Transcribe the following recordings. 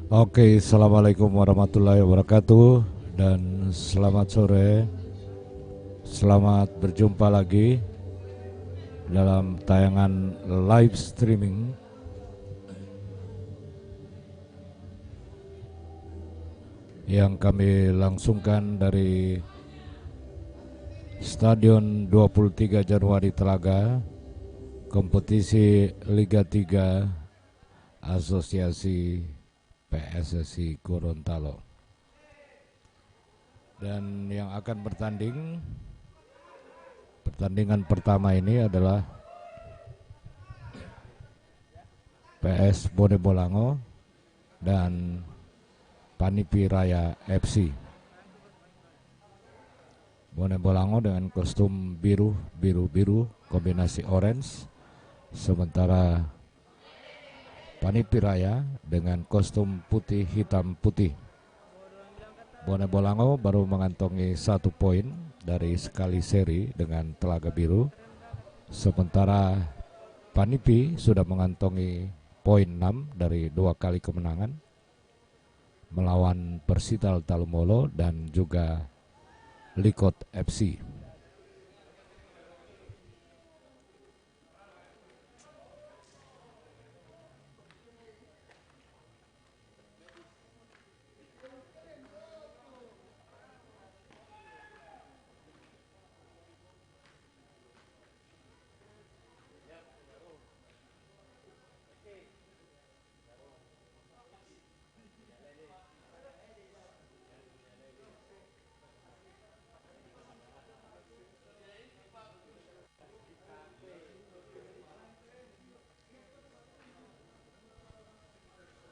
Oke, assalamualaikum warahmatullahi wabarakatuh dan selamat sore. Selamat berjumpa lagi dalam tayangan live streaming yang kami langsungkan dari Stadion 23 Januari Telaga, kompetisi Liga 3 Asosiasi PSSI Gorontalo. Dan yang akan pertandingan pertama ini adalah PS Bone Bolango dan Panipi Raya FC. Bone Bolango dengan kostum biru kombinasi orange, sementara Panipi Raya dengan kostum putih hitam putih. Bone Bolango baru mengantongi 1 poin dari sekali seri dengan Telaga Biru, sementara Panipi sudah mengantongi poin 6 dari 2 kali kemenangan melawan Persital Talumolo dan juga Likot FC.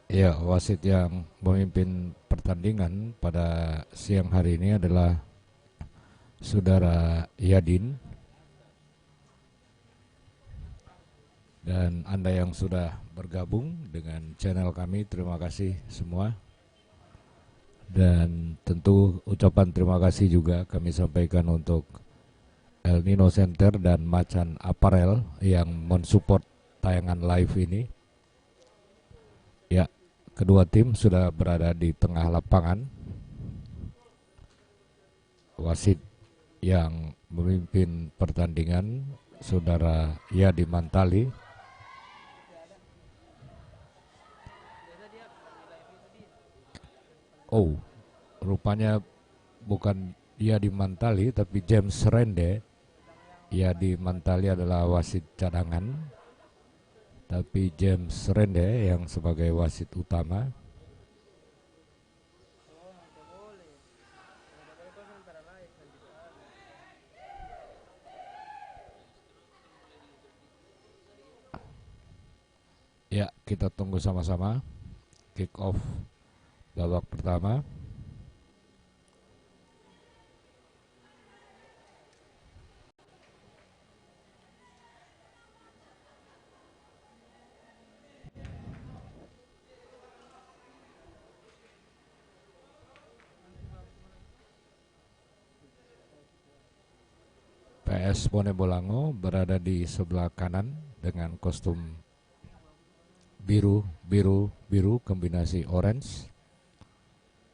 Ya, wasit yang memimpin pertandingan pada siang hari ini adalah Saudara Yadin. Dan Anda yang sudah bergabung dengan channel kami, terima kasih semua. Dan tentu ucapan terima kasih juga kami sampaikan untuk El Nino Center dan Macan Apparel yang mensupport tayangan live ini. Ya, kedua tim sudah berada di tengah lapangan. Wasit yang memimpin pertandingan Saudara Yadi Mantali. Oh, rupanya bukan Yadi Mantali tapi James Rende. Yadi Mantali adalah wasit cadangan, tapi James Rende yang sebagai wasit utama. Ya, kita tunggu sama-sama kick off babak pertama. PS Bone Bolango berada di sebelah kanan dengan kostum biru kombinasi orange,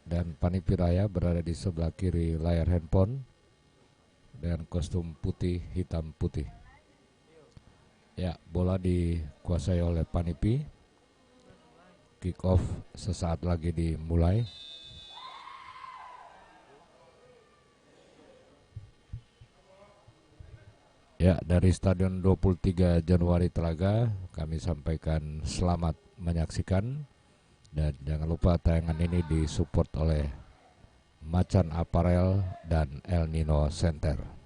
dan Panipi Raya berada di sebelah kiri layar handphone dengan kostum putih hitam putih. Ya, bola dikuasai oleh Panipi. Kick off sesaat lagi dimulai. Ya, dari Stadion 23 Januari Telaga kami sampaikan selamat menyaksikan, dan jangan lupa tayangan ini disupport oleh Macan Apparel dan El Nino Center.